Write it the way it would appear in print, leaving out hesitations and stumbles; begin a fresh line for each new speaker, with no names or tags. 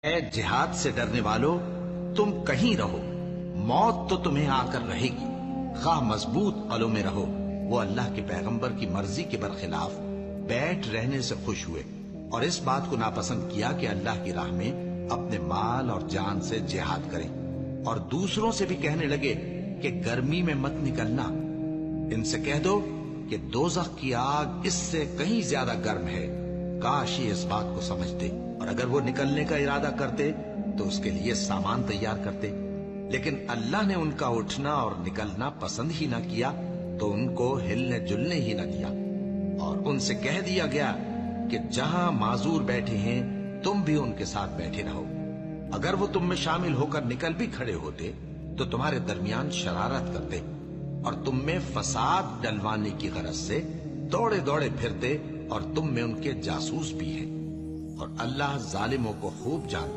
اے جہاد سے ڈرنے والو، تم کہیں رہو، موت تو تمہیں آ کر رہے گی، خواہ مضبوط قلعوں میں رہو۔ وہ اللہ کے پیغمبر کی مرضی کے برخلاف بیٹھ رہنے سے خوش ہوئے اور اس بات کو ناپسند کیا کہ اللہ کی راہ میں اپنے مال اور جان سے جہاد کریں، اور دوسروں سے بھی کہنے لگے کہ گرمی میں مت نکلنا۔ ان سے کہہ دو کہ دوزخ کی آگ اس سے کہیں زیادہ گرم ہے، کاش یہ اس بات کو سمجھتے، اور اگر وہ نکلنے کا ارادہ کرتے تو اس کے لیے سامان تیار کرتے، لیکن اللہ نے ان کا اٹھنا اور نکلنا پسند ہی نہ کیا تو ان کو ہلنے جلنے ہی نہ دیا، اور ان سے کہہ دیا گیا کہ جہاں معذور بیٹھے ہیں تم بھی ان کے ساتھ بیٹھے رہو۔ اگر وہ تم میں شامل ہو کر نکل بھی کھڑے ہوتے تو تمہارے درمیان شرارت کرتے اور تم میں فساد ڈلوانے کی غرض سے دوڑے دوڑے پھرتے، اور تم میں ان کے جاسوس بھی ہیں، اور اللہ ظالموں کو خوب جانتا